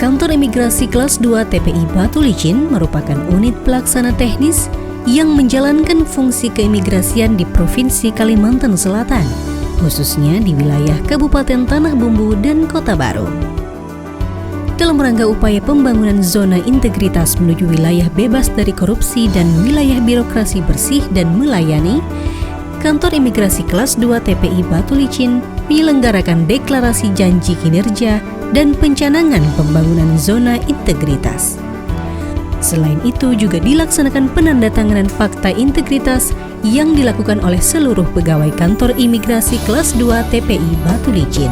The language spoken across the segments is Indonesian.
Kantor Imigrasi Kelas 2 TPI Batu Licin merupakan unit pelaksana teknis yang menjalankan fungsi keimigrasian di Provinsi Kalimantan Selatan, khususnya di wilayah Kabupaten Tanah Bumbu dan Kota Baru. Dalam rangka upaya pembangunan zona integritas menuju wilayah bebas dari korupsi dan wilayah birokrasi bersih dan melayani, Kantor Imigrasi Kelas 2 TPI Batu Licin menyelenggarakan deklarasi janji kinerja dan pencanangan pembangunan zona integritas. Selain itu juga dilaksanakan penandatanganan fakta integritas yang dilakukan oleh seluruh pegawai Kantor Imigrasi Kelas 2 TPI Batu Licin.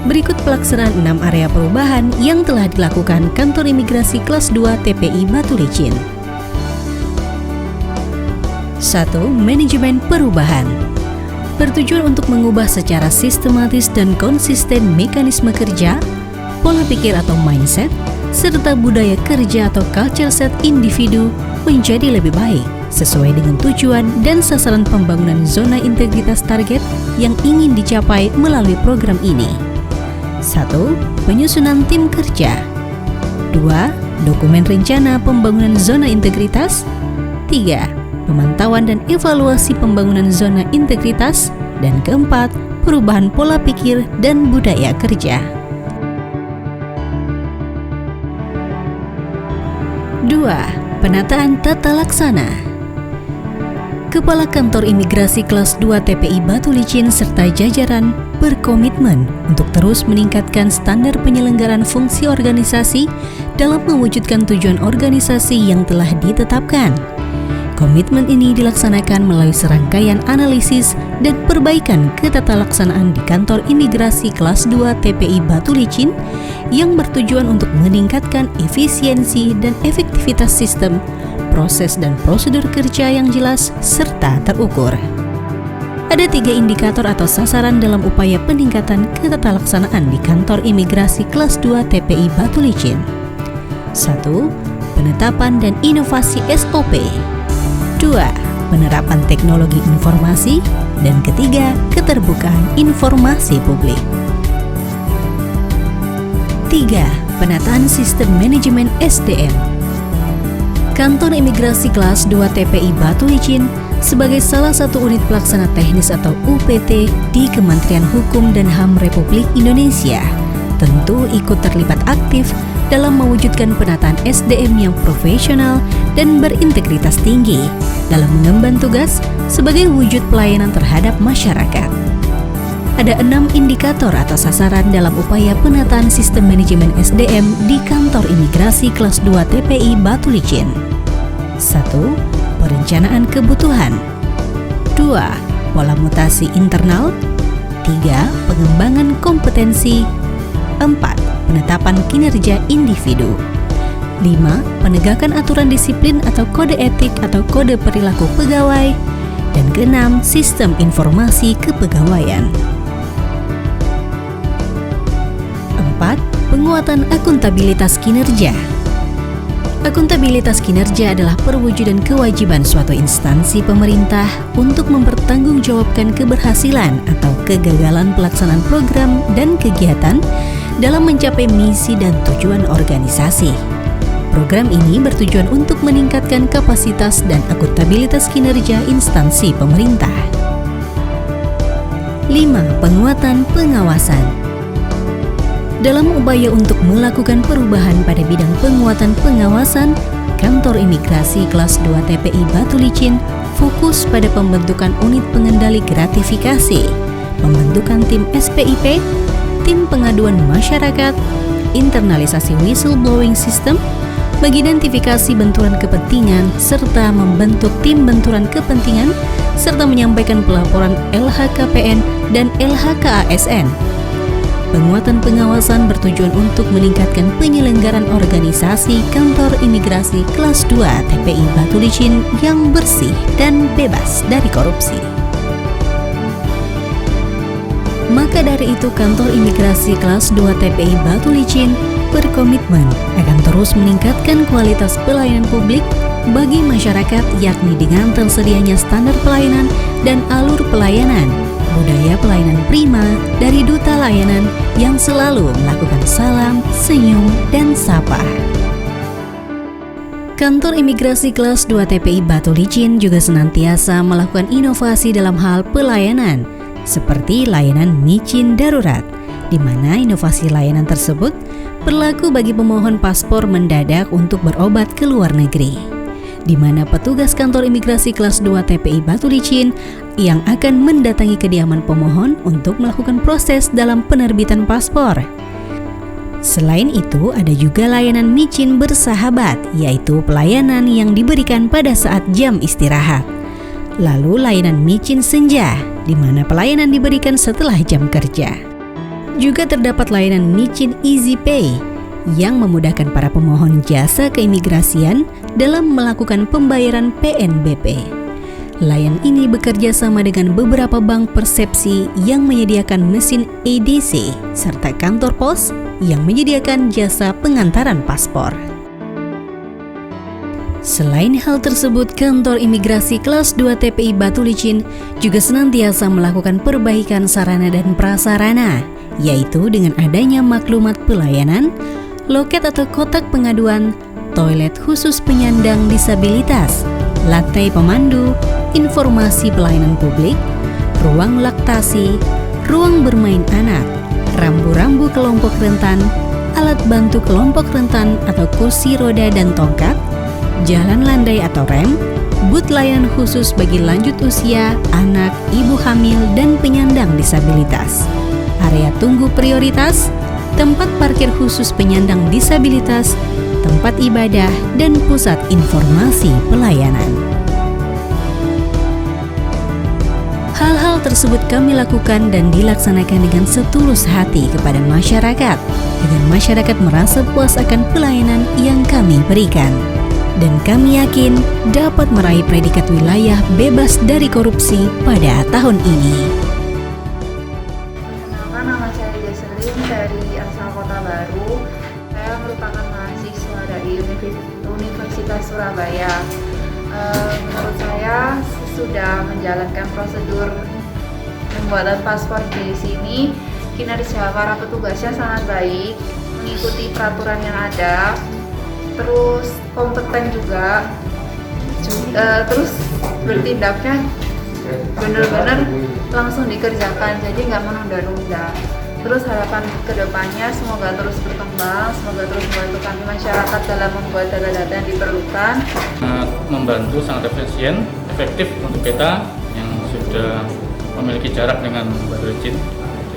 Berikut pelaksanaan 6 area perubahan yang telah dilakukan Kantor Imigrasi Kelas 2 TPI Batu Licin. 1. Manajemen perubahan. Bertujuan untuk mengubah secara sistematis dan konsisten mekanisme kerja, pola pikir atau mindset, serta budaya kerja atau culture set individu menjadi lebih baik sesuai dengan tujuan dan sasaran pembangunan zona integritas target yang ingin dicapai melalui program ini. 1. Penyusunan tim kerja. 2. Dokumen rencana pembangunan zona integritas. 3. Pemantauan dan evaluasi pembangunan zona integritas. Dan keempat, perubahan pola pikir dan budaya kerja. 2. Penataan tata laksana. Kepala Kantor Imigrasi Kelas 2 TPI Batu Licin serta jajaran berkomitmen untuk terus meningkatkan standar penyelenggaraan fungsi organisasi dalam mewujudkan tujuan organisasi yang telah ditetapkan. Komitmen ini dilaksanakan melalui serangkaian analisis dan perbaikan ketatalaksanaan di Kantor Imigrasi Kelas 2 TPI Batu Licin yang bertujuan untuk meningkatkan efisiensi dan efektivitas sistem, proses dan prosedur kerja yang jelas serta terukur. Ada 3 indikator atau sasaran dalam upaya peningkatan ketatalaksanaan di Kantor Imigrasi Kelas 2 TPI Batu Licin. 1. Penetapan dan inovasi SOP. 2. Penerapan teknologi informasi. Dan ketiga, keterbukaan informasi publik. 3. Penataan sistem manajemen SDM. Kantor Imigrasi Kelas 2 TPI Batu Licin sebagai salah satu unit pelaksana teknis atau UPT di Kementerian Hukum dan HAM Republik Indonesia tentu ikut terlibat aktif dalam mewujudkan penataan SDM yang profesional dan berintegritas tinggi dalam mengemban tugas sebagai wujud pelayanan terhadap masyarakat. Ada 6 indikator atau sasaran dalam upaya penataan sistem manajemen SDM di Kantor Imigrasi Kelas 2 TPI Batu Licin. 1. Perencanaan kebutuhan. 2. Pola mutasi internal. 3. Pengembangan kompetensi. 4. Penetapan kinerja individu. 5. Penegakan aturan disiplin atau kode etik atau kode perilaku pegawai. Dan ke-6, sistem informasi kepegawaian. 4. Penguatan akuntabilitas kinerja. Akuntabilitas kinerja adalah perwujudan kewajiban suatu instansi pemerintah untuk mempertanggungjawabkan keberhasilan atau kegagalan pelaksanaan program dan kegiatan dalam mencapai misi dan tujuan organisasi. Program ini bertujuan untuk meningkatkan kapasitas dan akuntabilitas kinerja instansi pemerintah. 5. Penguatan pengawasan. Dalam upaya untuk melakukan perubahan pada bidang penguatan pengawasan, Kantor Imigrasi Kelas 2 TPI Batu Licin fokus pada pembentukan unit pengendali gratifikasi, pembentukan tim SPIP, tim pengaduan masyarakat, internalisasi whistleblowing system, mengidentifikasi benturan kepentingan, serta membentuk tim benturan kepentingan, serta menyampaikan pelaporan LHKPN dan LHKASN. Penguatan pengawasan bertujuan untuk meningkatkan penyelenggaraan organisasi Kantor Imigrasi Kelas 2 TPI Batu Licin yang bersih dan bebas dari korupsi. Maka dari itu Kantor Imigrasi Kelas 2 TPI Batu Licin berkomitmen akan terus meningkatkan kualitas pelayanan publik bagi masyarakat, yakni dengan tersedianya standar pelayanan dan alur pelayanan budaya pelayanan prima dari Duta Layanan yang selalu melakukan salam, senyum, dan sapa. Kantor Imigrasi Kelas 2 TPI Batu Licin juga senantiasa melakukan inovasi dalam hal pelayanan, seperti layanan micin darurat, di mana inovasi layanan tersebut berlaku bagi pemohon paspor mendadak untuk berobat ke luar negeri, di mana petugas kantor imigrasi kelas 2 TPI Batu Licin yang akan mendatangi kediaman pemohon untuk melakukan proses dalam penerbitan paspor. Selain itu, ada juga layanan micin bersahabat, yaitu pelayanan yang diberikan pada saat jam istirahat. Lalu layanan micin senja, di mana pelayanan diberikan setelah jam kerja. Juga terdapat layanan micin Easy Pay yang memudahkan para pemohon jasa keimigrasian dalam melakukan pembayaran PNBP. Layanan ini bekerja sama dengan beberapa bank persepsi yang menyediakan mesin EDC serta kantor pos yang menyediakan jasa pengantaran paspor. Selain hal tersebut, kantor imigrasi kelas 2 TPI Batu Licin juga senantiasa melakukan perbaikan sarana dan prasarana, yaitu dengan adanya maklumat pelayanan, loket atau kotak pengaduan, toilet khusus penyandang disabilitas, lantai pemandu, informasi pelayanan publik, ruang laktasi, ruang bermain anak, rambu-rambu kelompok rentan, alat bantu kelompok rentan atau kursi roda dan tongkat, jalan landai atau rem, booth layanan khusus bagi lanjut usia, anak, ibu hamil, dan penyandang disabilitas, area tunggu prioritas, tempat parkir khusus penyandang disabilitas, tempat ibadah, dan pusat informasi pelayanan. Hal-hal tersebut kami lakukan dan dilaksanakan dengan setulus hati kepada masyarakat, agar masyarakat merasa puas akan pelayanan yang kami berikan. Dan kami yakin dapat meraih predikat wilayah bebas dari korupsi pada tahun ini. Perkenalkan, nama saya Jesselin dari asal Kota Baru. Saya merupakan mahasiswa dari Universitas Surabaya. Menurut saya sudah menjalankan prosedur pembuatan paspor di sini, kinerja para petugasnya sangat baik, mengikuti peraturan yang ada, terus kompeten juga, terus bertindaknya benar-benar langsung dikerjakan, jadi nggak menunda-nunda. Terus harapan kedepannya semoga terus berkembang, semoga terus membantu kami masyarakat dalam membuat data-data yang diperlukan. Membantu, sangat efisien, efektif untuk kita yang sudah memiliki jarak dengan Batu Licin,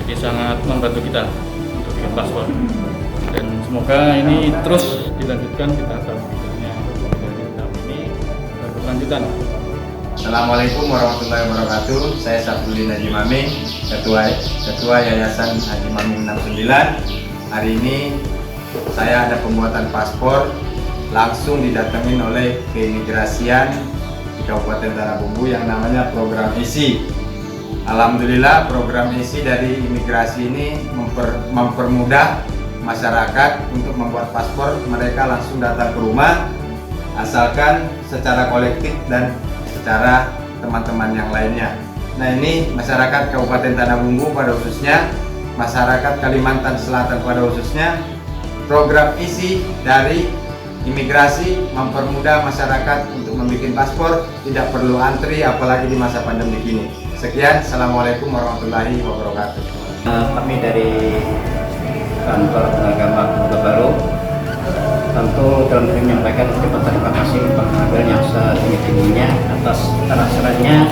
jadi sangat membantu kita untuk bikin paspor. Dan semoga ini terus dilanjutkan, kita tahu ini berkelanjutan. Assalamualaikum warahmatullahi wabarakatuh. Saya Sabdulin Haji Maming, Ketua Yayasan Haji Maming 69. Hari ini saya ada pembuatan paspor, langsung didatengin oleh keimigrasian di Kabupaten Tanah Bumbu yang namanya program ISI. Alhamdulillah, program ISI dari imigrasi ini mempermudah masyarakat untuk membuat paspor. Mereka langsung datang ke rumah, asalkan secara kolektif dan secara teman-teman yang lainnya. Nah, ini masyarakat Kabupaten Tanah Bumbu pada khususnya, masyarakat Kalimantan Selatan pada khususnya, program ISI dari imigrasi mempermudah masyarakat untuk membuat paspor, tidak perlu antri apalagi di masa pandemi ini. Sekian, Assalamualaikum warahmatullahi wabarakatuh. Kami dari kantor agama Kota Baru tentu dalam menyampaikan ucapan terima kasih kepada Pengadilan yang setinggi-tingginya atas terlaksananya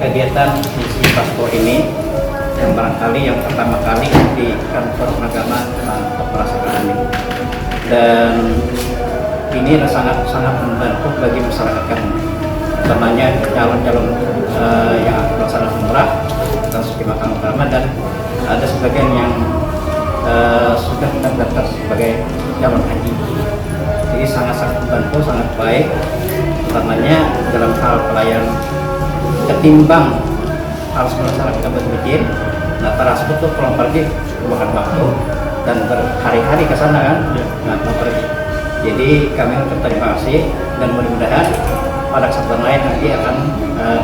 kegiatan isi paspor ini yang barangkali yang pertama kali di kantor agama untuk melaksanakan ini, dan ini sangat membantu bagi masyarakat kami, utamanya calon-calon yang akan melaksanakan umrah atau di Makam Utama, dan ada sebagian yang sudah terdaftar sebagai calon haji. Jadi sangat membantu, sangat baik, utamanya dalam hal pelayanan ketimbang harus melaksanakan berpikir. Nah, tersebut tuh pulang pergi bukan waktu dan berhari-hari ke sana kan, nah pergi. Jadi kami ucap terima kasih dan mudah-mudahan pada kesempatan lain nanti akan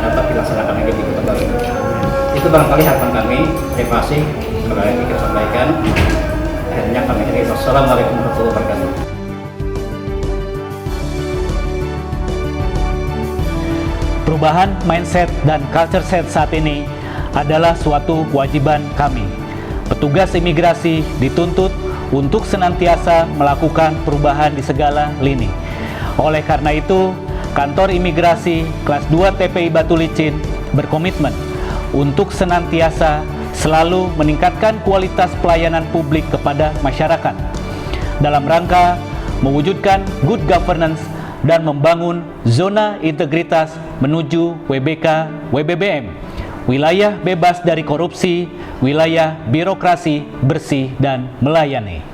dapat dilaksanakan lagi di Kota Baru. Itu barangkali harapan kami. Terima kasih kalau yang kita sampaikan. Akhirnya kami akhiri. Wassalamualaikum warahmatullahi wabarakatuh. Perubahan mindset dan culture set saat ini adalah suatu kewajiban kami. Petugas imigrasi dituntut untuk senantiasa melakukan perubahan di segala lini. Oleh karena itu, Kantor Imigrasi Kelas 2 TPI Batu Licin berkomitmen untuk senantiasa selalu meningkatkan kualitas pelayanan publik kepada masyarakat dalam rangka mewujudkan good governance dan membangun zona integritas menuju WBK WBBM, wilayah bebas dari korupsi, wilayah birokrasi bersih dan melayani.